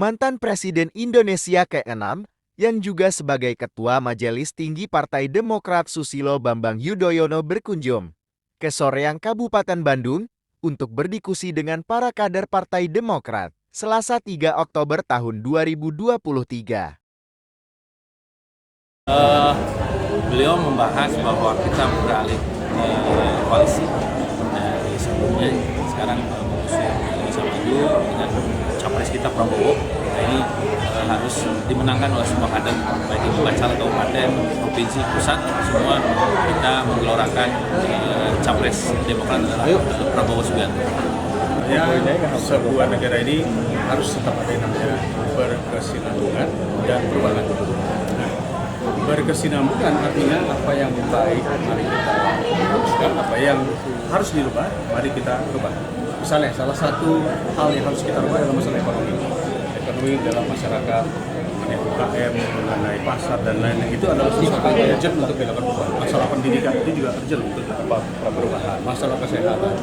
mantan Presiden Indonesia ke-6 yang juga sebagai Ketua Majelis Tinggi Partai Demokrat Susilo Bambang Yudhoyono berkunjung ke Soreang Kabupaten Bandung untuk berdiskusi dengan para kader Partai Demokrat Selasa 3 Oktober tahun 2023. Beliau membahas bahwa kita beralih koalisi dari sebelumnya, sekarang mengusung Indonesia Maju dengan capres kita Prabowo. Ini harus dimenangkan oleh semua kader, baik itu Caleg kabupaten, provinsi, pusat, semua kita menggelorakan capres Demokrat adalah Prabowo Subianto. Ya, sebuah negara ini harus tetap ada yang namanya berkesinambungan dan perubahan. Nah, berkesinambungan artinya apa yang baik mari kita teruskan, apa yang harus dirubah mari kita rubah. Misalnya salah satu hal yang harus kita rubah adalah masalah ekonomi dalam masyarakat, mengenai UKM, mengenai pasar dan lain-lain, itu adalah sesuatu yang urgent untuk dilakukan perubahan. Masalah pendidikan itu juga urgent untuk dilakukan perubahan. Masalah kesehatan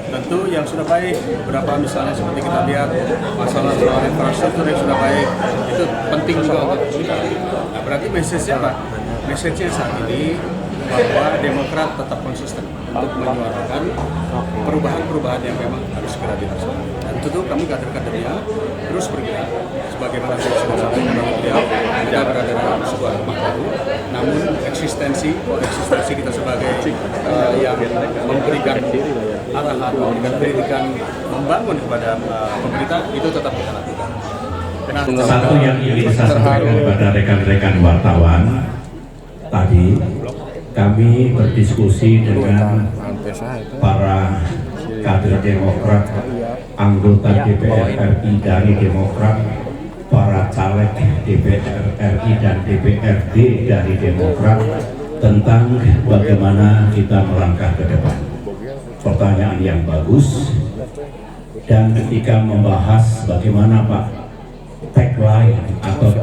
tentu yang sudah baik, beberapa misalnya seperti kita lihat masalah soal infrastruktur yang sudah baik, itu penting juga untuk kita. Nah, berarti message-nya apa? Message-nya saat ini bahwa Demokrat tetap konsisten untuk menyuarakan perubahan-perubahan yang memang harus segera dilaksanakan. Dan tentu kami kader-kadernya terus bergerak, sebagaimana saya sudah sampaikan oleh beliau, kita berada dalam sebuah rumah baru, namun eksistensi kita sebagai yang memberikan arahan, memberikan pendidikan, membangun kepada pemerintah, itu tetap kita lakukan. Satu yang ingin saya sampaikan kepada rekan-rekan wartawan, tadi kami berdiskusi dengan para kader Demokrat, anggota DPR RI dari Demokrat, para caleg DPR RI dan DPRD dari Demokrat tentang bagaimana kita melangkah ke depan. Pertanyaan yang bagus, dan ketika membahas bagaimana Pak tagline atau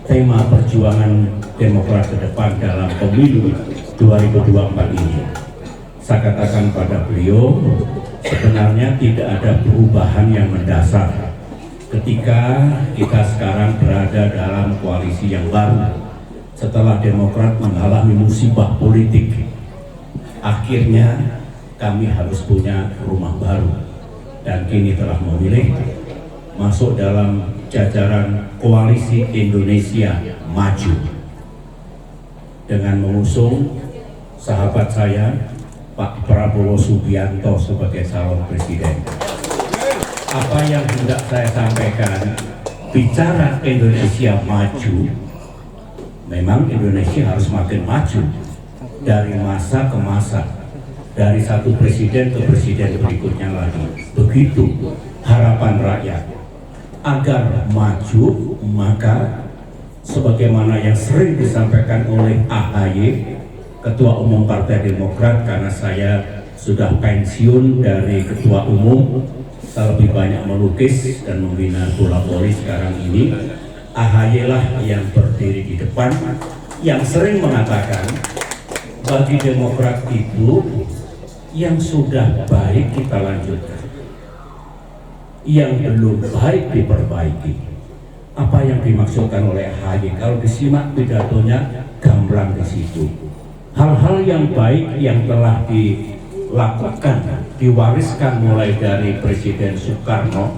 tema perjuangan Demokrat ke depan dalam pemilu 2024 ini, saya katakan pada beliau, sebenarnya tidak ada perubahan yang mendasar ketika kita sekarang berada dalam koalisi yang baru setelah Demokrat mengalami musibah politik. Akhirnya kami harus punya rumah baru dan kini telah memilih masuk dalam jajaran Koalisi Indonesia Maju dengan mengusung sahabat saya Pak Prabowo Subianto sebagai calon presiden. Apa yang hendak saya sampaikan, bicara Indonesia Maju, memang Indonesia harus makin maju dari masa ke masa, dari satu presiden ke presiden berikutnya lagi. Begitu harapan rakyat. Agar maju, maka sebagaimana yang sering disampaikan oleh AHY, Ketua Umum Partai Demokrat, karena saya sudah pensiun dari Ketua Umum, saya lebih banyak melukis dan membina bola voli sekarang ini. AHY lah yang berdiri di depan, yang sering mengatakan bagi Demokrat itu yang sudah baik kita lanjutkan, yang belum baik diperbaiki. Apa yang dimaksudkan oleh AHY? Kalau disimak pidatonya gamblang di situ. Hal-hal yang baik yang telah dilakukan, diwariskan mulai dari Presiden Soekarno,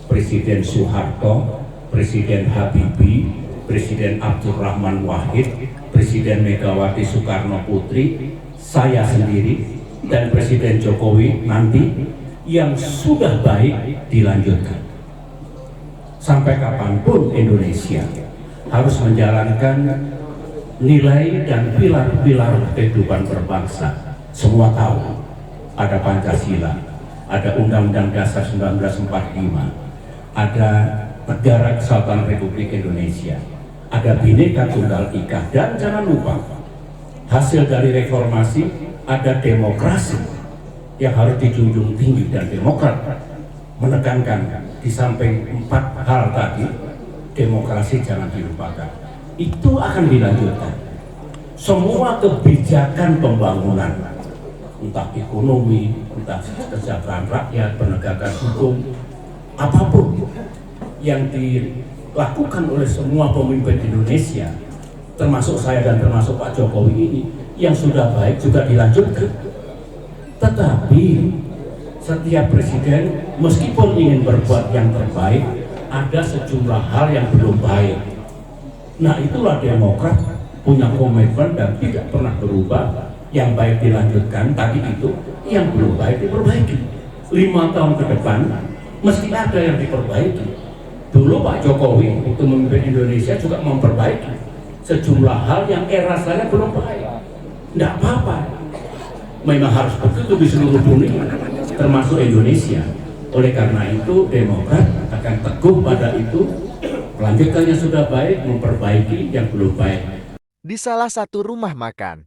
Presiden Soeharto, Presiden Habibie, Presiden Abdurrahman Wahid, Presiden Megawati Soekarno Putri, saya sendiri, dan Presiden Jokowi nanti, yang sudah baik dilanjutkan. Sampai kapanpun Indonesia harus menjalankan nilai dan pilar-pilar kehidupan berbangsa. Semua tahu ada Pancasila, ada Undang-Undang Dasar 1945, ada Negara Kesatuan Republik Indonesia, ada Bhinneka Tunggal Ika, dan jangan lupa hasil dari reformasi ada demokrasi yang harus dijunjung tinggi, dan Demokrat menekankan di samping 4 hal tadi, demokrasi jangan dilupakan. Itu akan dilanjutkan. Semua kebijakan pembangunan, entah ekonomi, entah kesejahteraan rakyat, penegakan hukum, apapun yang dilakukan oleh semua pemimpin Indonesia, termasuk saya dan termasuk Pak Jokowi ini, yang sudah baik juga dilanjutkan. Tetapi setiap presiden meskipun ingin berbuat yang terbaik, ada sejumlah hal yang belum baik. Nah, itulah Demokrat punya komitmen dan tidak pernah berubah. Yang baik dilanjutkan, tadi itu yang belum baik diperbaiki. 5 tahun ke depan mesti ada yang diperbaiki. Dulu Pak Jokowi waktu memimpin Indonesia juga memperbaiki sejumlah hal yang era saya belum baik. Tidak apa-apa, memang harus begitu di seluruh dunia, termasuk Indonesia. Oleh karena itu Demokrat akan teguh pada itu, melanjutkan yang sudah baik, memperbaiki yang belum baik. Di salah satu rumah makan,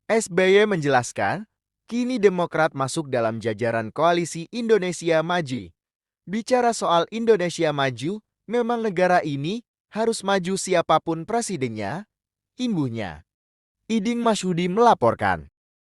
SBY menjelaskan, kini Demokrat masuk dalam jajaran Koalisi Indonesia Maju. Bicara soal Indonesia Maju, memang negara ini harus maju siapapun presidennya, imbuhnya. Iding Masyhudi melaporkan.